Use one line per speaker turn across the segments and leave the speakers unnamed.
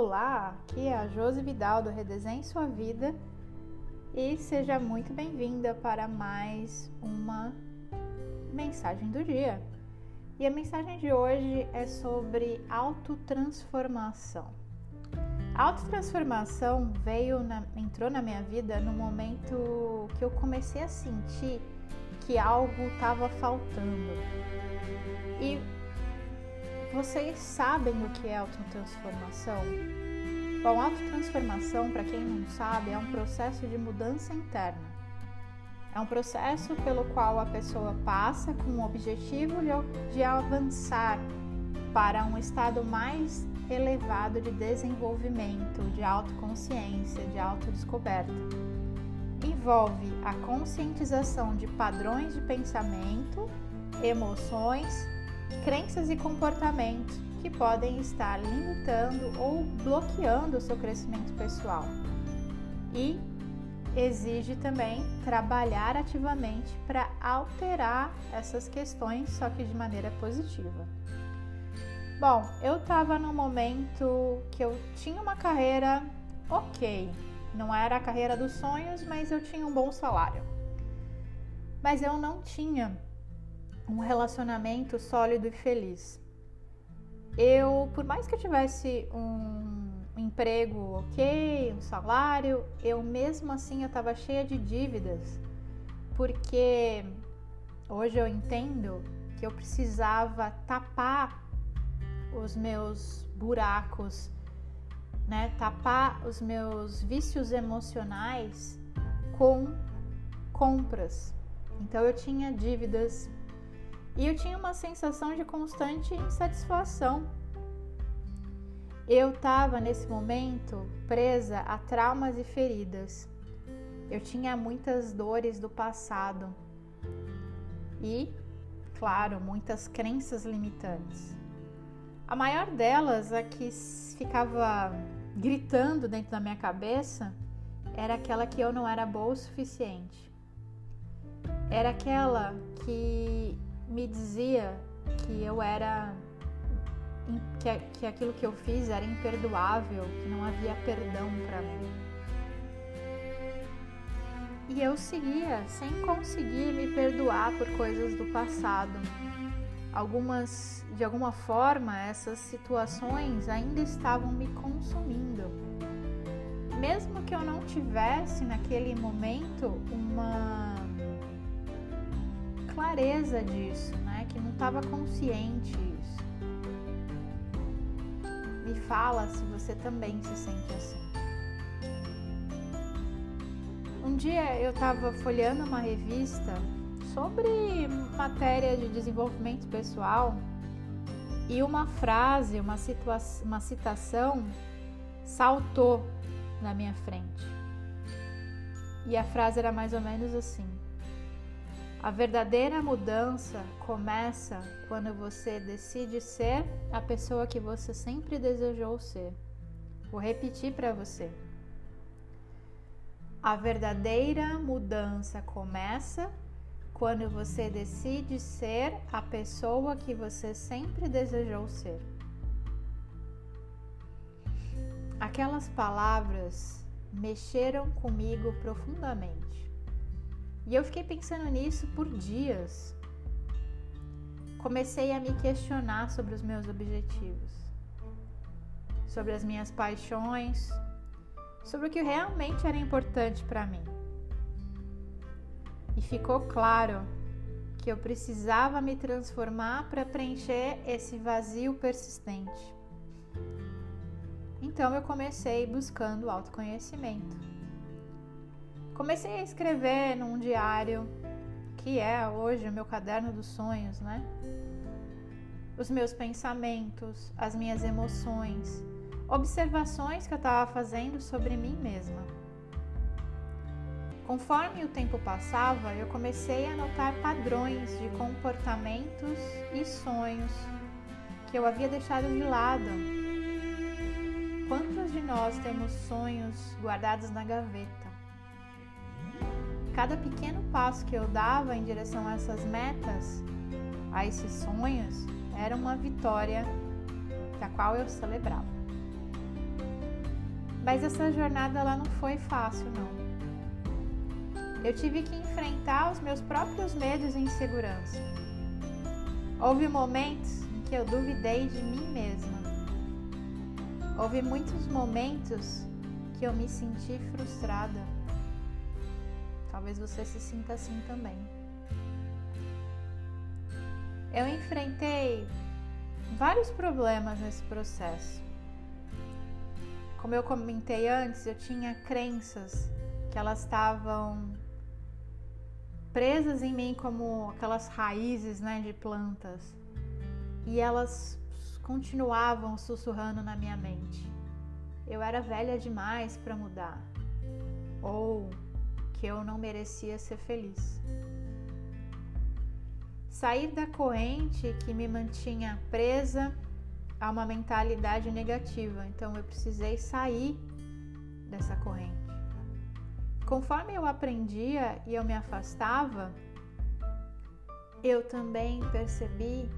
Olá, aqui é a Josi Vidal do Redesenhe Sua Vida e seja muito bem-vinda para mais uma mensagem do dia. E a mensagem de hoje é sobre autotransformação. A autotransformação entrou na minha vida no momento que eu comecei a sentir que algo estava faltando. E vocês sabem o que é autotransformação? Bom, autotransformação, para quem não sabe, é um processo de mudança interna. É um processo pelo qual a pessoa passa com o objetivo de avançar para um estado mais elevado de desenvolvimento, de autoconsciência, de autodescoberta. Envolve a conscientização de padrões de pensamento, emoções, crenças e comportamentos que podem estar limitando ou bloqueando o seu crescimento pessoal. E exige também trabalhar ativamente para alterar essas questões, só que de maneira positiva. Bom, eu estava num momento que eu tinha uma carreira ok, não era a carreira dos sonhos, mas eu tinha um bom salário. Mas eu não tinha um relacionamento sólido e feliz. Por mais que eu tivesse um emprego ok, um salário, mesmo assim eu estava cheia de dívidas, porque hoje eu entendo que eu precisava tapar os meus buracos, tapar os meus vícios emocionais com compras. Então eu tinha dívidas e eu tinha uma sensação de constante insatisfação. Eu estava nesse momento presa a traumas e feridas. Eu tinha muitas dores do passado e, claro, muitas crenças limitantes. A maior delas, a que ficava gritando dentro da minha cabeça, era aquela que eu não era boa o suficiente. Era aquela que me dizia que que aquilo que eu fiz era imperdoável, que não havia perdão para mim. E eu seguia sem conseguir me perdoar por coisas do passado. De alguma forma, essas situações ainda estavam me consumindo. Mesmo que eu não tivesse naquele momento uma clareza disso, que não estava consciente disso. Me fala se você também se sente assim. Um dia eu estava folheando uma revista sobre matéria de desenvolvimento pessoal e uma frase, uma citação saltou na minha frente. E a frase era mais ou menos assim: a verdadeira mudança começa quando você decide ser a pessoa que você sempre desejou ser. Vou repetir para você. A verdadeira mudança começa quando você decide ser a pessoa que você sempre desejou ser. Aquelas palavras mexeram comigo profundamente. E eu fiquei pensando nisso por dias. Comecei a me questionar sobre os meus objetivos, sobre as minhas paixões, sobre o que realmente era importante para mim. E ficou claro que eu precisava me transformar para preencher esse vazio persistente. Então eu comecei buscando autoconhecimento. Comecei a escrever num diário, que é hoje o meu caderno dos sonhos, os meus pensamentos, as minhas emoções, observações que eu estava fazendo sobre mim mesma. Conforme o tempo passava, eu comecei a notar padrões de comportamentos e sonhos que eu havia deixado de lado. Quantos de nós temos sonhos guardados na gaveta? Cada pequeno passo que eu dava em direção a essas metas, a esses sonhos, era uma vitória da qual eu celebrava. Mas essa jornada ela não foi fácil, não. Eu tive que enfrentar os meus próprios medos e insegurança. Houve momentos em que eu duvidei de mim mesma. Houve muitos momentos que eu me senti frustrada. Talvez você se sinta assim também. Eu enfrentei vários problemas nesse processo. Como eu comentei antes, eu tinha crenças que elas estavam presas em mim como aquelas raízes, né, de plantas. E elas continuavam sussurrando na minha mente. Eu era velha demais para mudar. Ou que eu não merecia ser feliz. Sair da corrente que me mantinha presa a uma mentalidade negativa. Então eu precisei sair dessa corrente. Conforme eu aprendia e eu me afastava, eu também percebi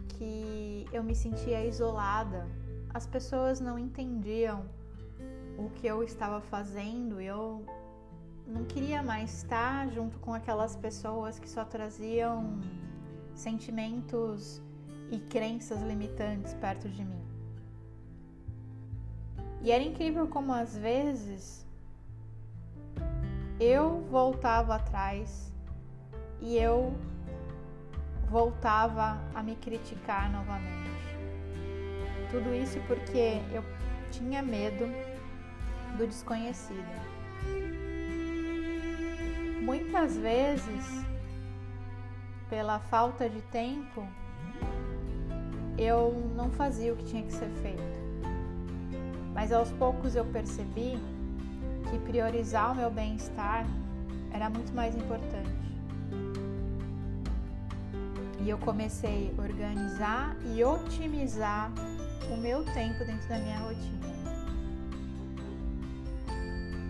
que eu me sentia isolada. As pessoas não entendiam o que eu estava fazendo. Eu não queria mais estar junto com aquelas pessoas que só traziam sentimentos e crenças limitantes perto de mim. E era incrível como às vezes eu voltava atrás e eu voltava a me criticar novamente. Tudo isso porque eu tinha medo do desconhecido. Muitas vezes, pela falta de tempo, eu não fazia o que tinha que ser feito. Mas aos poucos eu percebi que priorizar o meu bem-estar era muito mais importante. E eu comecei a organizar e otimizar o meu tempo dentro da minha rotina.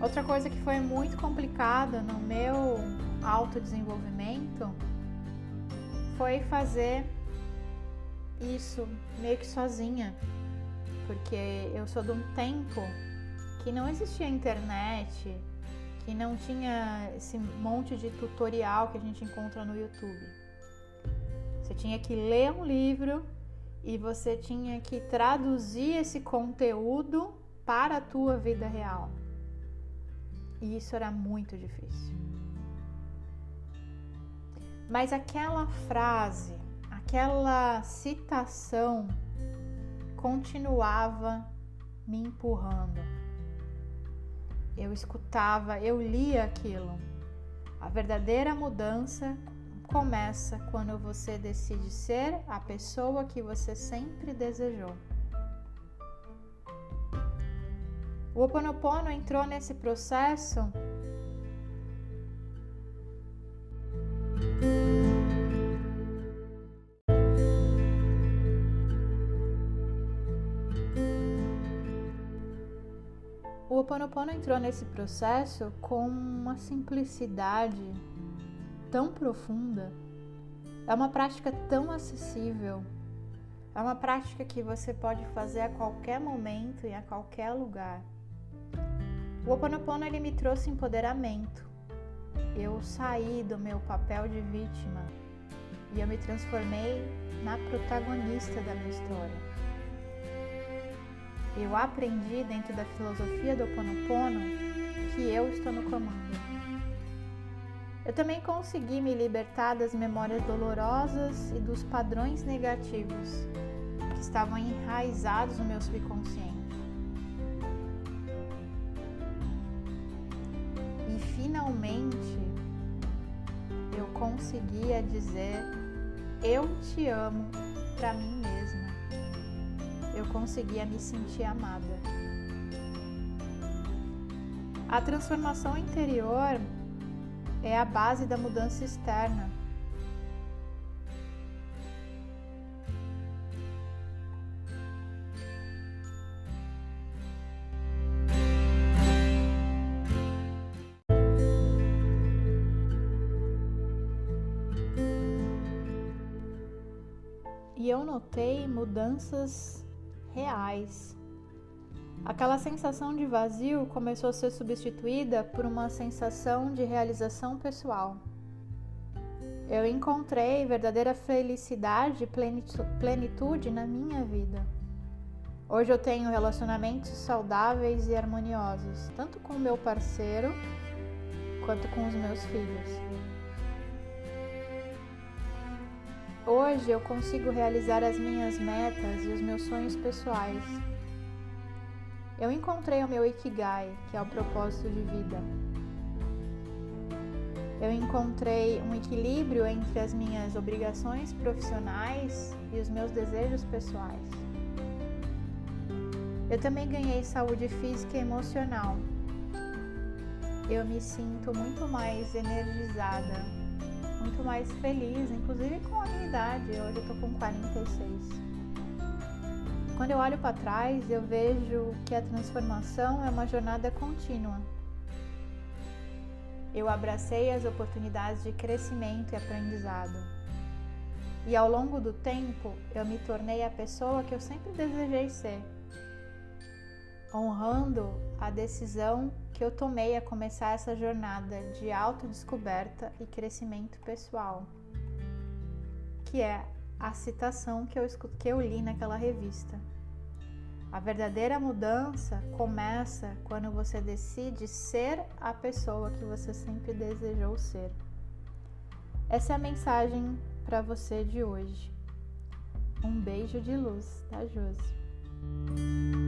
Outra coisa que foi muito complicada no meu autodesenvolvimento foi fazer isso meio que sozinha, porque eu sou de um tempo que não existia internet, que não tinha esse monte de tutorial que a gente encontra no YouTube. Você tinha que ler um livro e você tinha que traduzir esse conteúdo para a tua vida real. E isso era muito difícil. Mas aquela frase, aquela citação continuava me empurrando. Eu escutava, eu lia aquilo. A verdadeira mudança começa quando você decide ser a pessoa que você sempre desejou. O Ho'oponopono entrou nesse processo com uma simplicidade tão profunda. É uma prática tão acessível. É uma prática que você pode fazer a qualquer momento e a qualquer lugar. O Ho'oponopono ele me trouxe empoderamento. Eu saí do meu papel de vítima e eu me transformei na protagonista da minha história. Eu aprendi dentro da filosofia do Ho'oponopono que eu estou no comando. Eu também consegui me libertar das memórias dolorosas e dos padrões negativos que estavam enraizados no meu subconsciente. E finalmente eu conseguia dizer eu te amo para mim mesma. Eu conseguia me sentir amada. A transformação interior é a base da mudança externa. E eu notei mudanças reais Aquela sensação de vazio começou a ser substituída por uma sensação de realização pessoal. Eu encontrei verdadeira felicidade e plenitude na minha vida. Hoje eu tenho relacionamentos saudáveis e harmoniosos, tanto com o meu parceiro quanto com os meus filhos. Hoje eu consigo realizar as minhas metas e os meus sonhos pessoais. Eu encontrei o meu Ikigai, que é o propósito de vida. Eu encontrei um equilíbrio entre as minhas obrigações profissionais e os meus desejos pessoais. Eu também ganhei saúde física e emocional. Eu me sinto muito mais energizada, muito mais feliz, inclusive com a minha idade. Hoje eu tô com 46. Quando eu olho para trás, eu vejo que a transformação é uma jornada contínua. Eu abracei as oportunidades de crescimento e aprendizado. E ao longo do tempo, eu me tornei a pessoa que eu sempre desejei ser, honrando a decisão que eu tomei a começar essa jornada de autodescoberta e crescimento pessoal, que é a citação que eu li naquela revista. A verdadeira mudança começa quando você decide ser a pessoa que você sempre desejou ser. Essa é a mensagem para você de hoje. Um beijo de luz, tá, Josi?